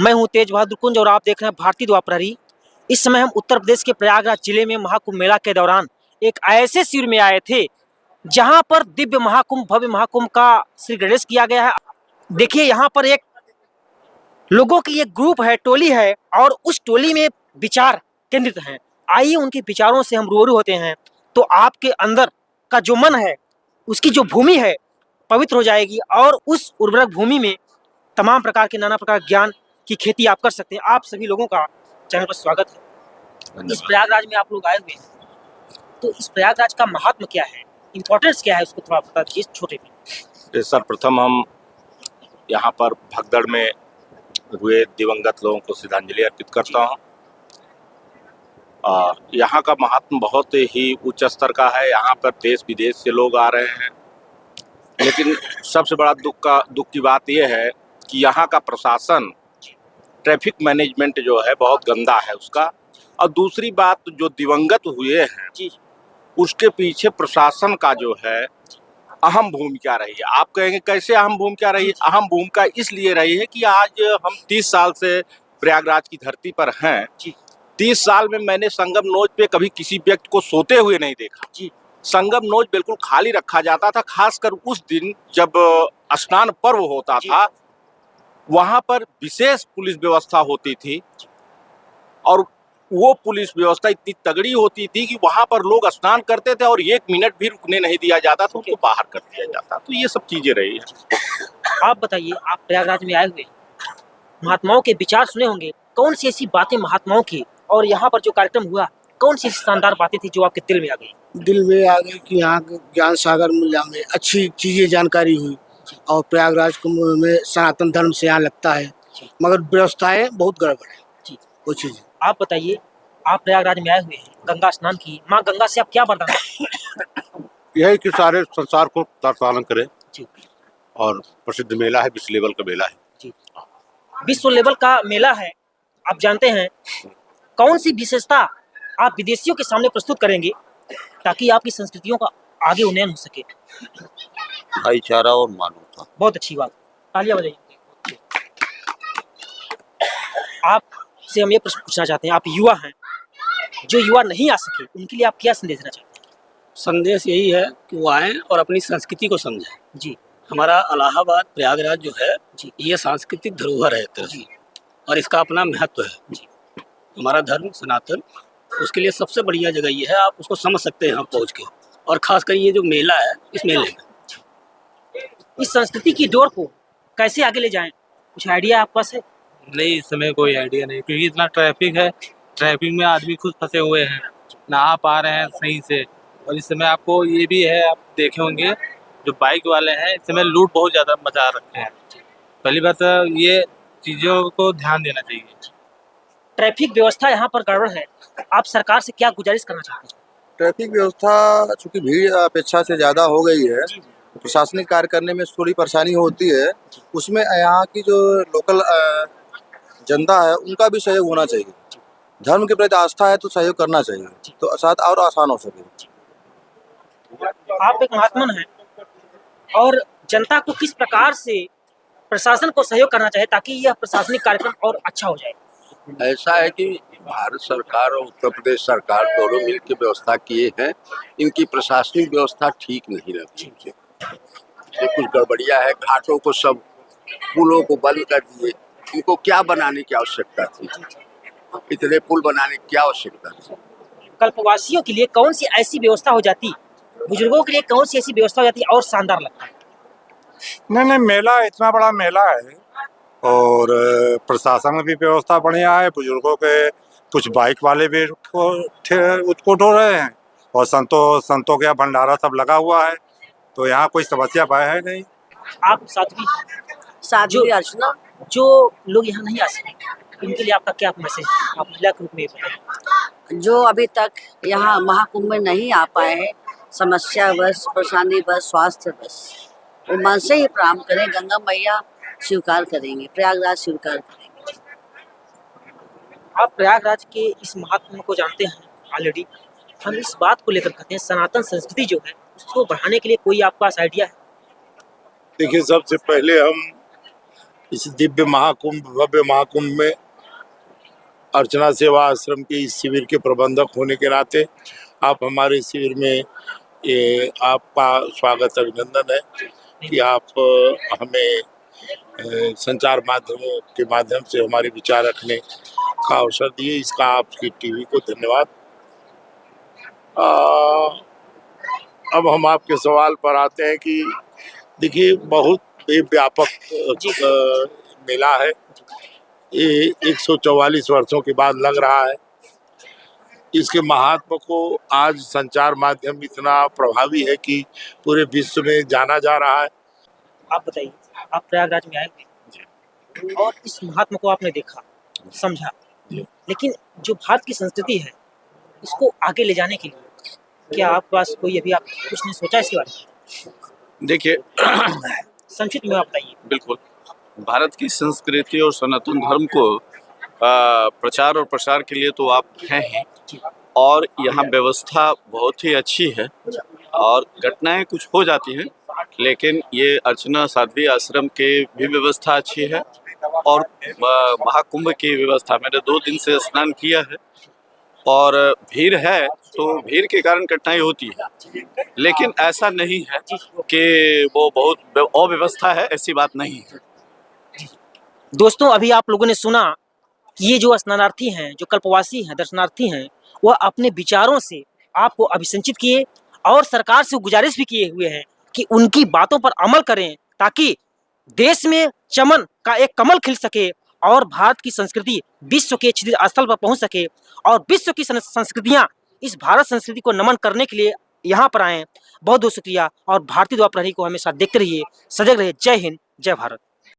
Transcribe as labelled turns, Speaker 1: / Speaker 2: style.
Speaker 1: मैं हूं तेज बहादुर कुंज और आप देख रहे हैं भारतीय द्वार प्रहरी। इस समय हम उत्तर प्रदेश के प्रयागराज जिले में महाकुंभ मेला के दौरान एक ऐसे शिविर में आए थे जहां पर दिव्य महाकुंभ भव्य महाकुंभ का श्री गणेश किया गया है। देखिए यहाँ पर एक लोगों की एक ग्रुप है, टोली है और उस टोली में विचार केंद्रित हैं। आइए उनके विचारों से हम रूबरू होते हैं तो आपके अंदर का जो मन है उसकी जो भूमि है पवित्र हो जाएगी और उस उर्वरक भूमि में तमाम प्रकार के नाना प्रकार ज्ञान की खेती आप कर सकते हैं। आप सभी लोगों का चैनल पर स्वागत है। इस प्रयागराज में आप लोग आए हुए हैं तो इस प्रयागराज का महात्म क्या है, इम्पोर्टेंस क्या है, उसको थोड़ा बता दीजिए छोटे में।
Speaker 2: सर्वप्रथम हम यहाँ पर भगदड़ में हुए दिवंगत लोगों को श्रद्धांजलि अर्पित करता हूँ। यहाँ का महात्म बहुत ही उच्च स्तर का है। यहाँ पर देश विदेश से लोग आ रहे हैं, लेकिन सबसे बड़ा दुख की बात यह है कि यहाँ का प्रशासन, ट्रैफिक मैनेजमेंट जो है बहुत गंदा है उसका। और दूसरी बात, जो दिवंगत हुए हैं उसके पीछे प्रशासन का जो है अहम भूमिका रही है। आप कहेंगे कैसे अहम भूमिका रही है? अहम भूमिका इसलिए रही है कि आज हम 30 साल से प्रयागराज की धरती पर हैं। 30 साल में मैंने संगम नोज पे कभी किसी व्यक्ति को सोते हुए नहीं देखा। संगम नोज बिल्कुल खाली रखा जाता था। खासकर उस दिन जब स्नान पर्व होता था, वहां पर विशेष पुलिस व्यवस्था होती थी और वो पुलिस व्यवस्था इतनी तगड़ी होती थी कि वहां पर लोग स्नान करते थे और 1 मिनट भी रुकने नहीं दिया जाता था, उनको बाहर कर दिया जाता। तो ये सब चीजें रही है।
Speaker 1: आप बताइए, आप प्रयागराज में आए हुए महात्माओं के विचार सुने होंगे, कौन सी ऐसी बातें महात्माओं की और यहाँ पर जो कार्यक्रम हुआ कौन सी शानदार बातें थी जो आपके दिल में आ गई?
Speaker 3: दिल में आ गई कि यहाँ ज्ञान सागर मेला में अच्छी चीजें जानकारी हुई और प्रयागराज कुंभ में सनातन धर्म से यहाँ लगता है, मगर व्यवस्थाएं बहुत गड़बड़ है वो चीजें।
Speaker 1: आप बताइए, आप प्रयागराज में आए हुए हैं, गंगा स्नान की, माँ गंगा से आप क्या वरदान?
Speaker 2: यही कि सारे संसार को पालन करे और प्रसिद्ध मेला है, विश्व लेवल का मेला है।
Speaker 1: विश्व लेवल का मेला है, आप जानते हैं। कौन सी विशेषता आप विदेशियों के सामने प्रस्तुत करेंगे ताकि आपकी संस्कृतियों का आगे उन्नयन हो सके?
Speaker 4: भाईचारा और मानवता।
Speaker 1: बहुत अच्छी बात, तालियां बजाइए। आपसे हम ये प्रश्न पूछना चाहते हैं, आप युवा हैं, जो युवा नहीं आ सके उनके लिए आप क्या संदेश देना चाहते हैं?
Speaker 5: संदेश यही है कि वो आएँ और अपनी संस्कृति को समझें।
Speaker 1: जी,
Speaker 5: हमारा इलाहाबाद प्रयागराज जो है ये सांस्कृतिक धरोहर है एक तरह से, और इसका अपना महत्व है। हमारा धर्म सनातन, उसके लिए सबसे बढ़िया जगह ये है, आप उसको समझ सकते हैं यहाँ पहुँच के। और खासकर ये जो मेला है, इस मेले में
Speaker 1: इस संस्कृति की डोर को कैसे आगे ले जाएं, कुछ आइडिया आपके पास है?
Speaker 6: नहीं, इस समय कोई आइडिया नहीं, क्योंकि इतना ट्रैफिक है। ट्रैफिक में आदमी खुद फंसे हुए हैं, ना आ पा रहे हैं सही से। और इस समय आपको ये भी है, आप देखे होंगे जो बाइक वाले हैं इस समय लूट बहुत ज़्यादा मचा रखे हैं। पहली बात ये चीज़ों को ध्यान देना चाहिए।
Speaker 1: ट्रैफिक व्यवस्था यहाँ पर गड़बड़ है, आप सरकार से क्या गुजारिश करना चाहते हैं?
Speaker 7: ट्रैफिक व्यवस्था चूंकि भीड़ अपेक्षा से ज़्यादा हो गई है, प्रशासनिक कार्य करने में थोड़ी परेशानी होती है। उसमें यहाँ की जो लोकल जनता है उनका भी सहयोग होना चाहिए। धर्म के प्रति आस्था है तो सहयोग करना चाहिए, तो साथ और आसान हो सके।
Speaker 1: आप एक महात्मन हैं और जनता को किस प्रकार से प्रशासन को सहयोग करना चाहिए ताकि यह प्रशासनिक कार्यक्रम और अच्छा हो जाए?
Speaker 4: ऐसा है कि भारत सरकार और उत्तर प्रदेश सरकार दोनों मिलकर व्यवस्था किए हैं। इनकी प्रशासनिक व्यवस्था ठीक नहीं रहती, कुछ गड़बड़िया है। घाटों को सब, पुलों को बंद कर दिए। इनको क्या बनाने की आवश्यकता थी? इतने पुल बनाने की क्या आवश्यकता थी?
Speaker 1: कल्पवासियों के लिए कौन सी ऐसी व्यवस्था हो जाती, बुजुर्गों के लिए कौन सी ऐसी व्यवस्था हो जाती और शानदार लगता है?
Speaker 8: नहीं, मेला इतना बड़ा मेला है और प्रशासन में भी व्यवस्था बढ़िया है। बुजुर्गों के कुछ बाइक वाले भी उसको ढो रहे हैं और संतों के यहाँ भंडारा सब लगा हुआ है, तो यहाँ कोई समस्या है नहीं।
Speaker 1: आप साध्वी अर्चना, जो लोग यहाँ नहीं आ सके उनके लिए आपका क्या मैसेज, आप महिला के रूप में बताइए?
Speaker 9: जो अभी तक यहाँ महाकुंभ में नहीं आ पाए हैं, समस्या बस, परेशानी बस, स्वास्थ्य बस, वो मन से ही प्रारंभ करें। गंगा मैया स्वीकार करेंगे, प्रयागराज स्वीकार करेंगे।
Speaker 1: आप प्रयागराज के इस महात्मा को जानते हैं ऑलरेडी। हम इस बात को लेकर कहते हैं सनातन संस्कृति जो है उसको बढ़ाने के लिए कोई आपके पास आइडिया है?
Speaker 2: देखिए, सबसे पहले हम
Speaker 10: इस दिव्य महाकुंभ भव्य महाकुंभ में अर्चना सेवा आश्रम के इस शिविर के प्रबंधक होने के नाते आप हमारे शिविर में ये आपका स्वागत अभिनंदन है कि आप हमें संचार माध्यमों के माध्यम से हमारे विचार रखने का अवसर दिए। इसका आपकी टीवी को धन्यवाद। अब हम आपके सवाल पर आते हैं कि देखिए बहुत व्यापक मेला है। ये 144 वर्षों के बाद लग रहा है। इसके महात्मा को आज संचार माध्यम इतना प्रभावी है कि पूरे विश्व में जाना जा रहा है।
Speaker 1: आप बताइए, आप प्रयागराज में आए थे और इस महात्मा को आपने देखा, समझा, लेकिन जो भारत की संस्कृति है इसको आगे ले जाने के लिए क्या आपके पास कोई अभी आप कुछ नहीं सोचा इसके बारे में?
Speaker 2: देखिए,
Speaker 1: संक्षिप्त में आप बताइए।
Speaker 2: बिल्कुल, भारत की संस्कृति और सनातन धर्म को प्रचार और प्रसार के लिए तो आप हैं ही, और यहाँ व्यवस्था बहुत ही अच्छी है और घटनाएं कुछ हो जाती हैं, लेकिन ये अर्चना साध्वी आश्रम के भी व्यवस्था अच्छी है और महाकुंभ की व्यवस्था। मैंने 2 दिन से स्नान किया है और भीड़ है तो भीड़ के कारण घटनाएं होती है, लेकिन ऐसा नहीं है कि वो बहुत अव्यवस्था है, ऐसी बात नहीं है।
Speaker 1: दोस्तों, अभी आप लोगों ने सुना कि ये जो स्नानार्थी हैं, जो कल्पवासी हैं, दर्शनार्थी हैं, वह अपने विचारों से आपको अभिसंचित किए और सरकार से गुजारिश भी किए हुए हैं कि उनकी बातों पर अमल करें ताकि देश में चमन का एक कमल खिल सके और भारत की संस्कृति विश्व के छिद्र स्थल पर पहुंच सके और विश्व की संस्कृतियां इस भारत संस्कृति को नमन करने के लिए यहाँ पर आए। बहुत बहुत शुक्रिया और भारतीय द्वार प्रहरी को हमेशा देखते रहिए, सजग रहिए। जय हिंद, जय भारत।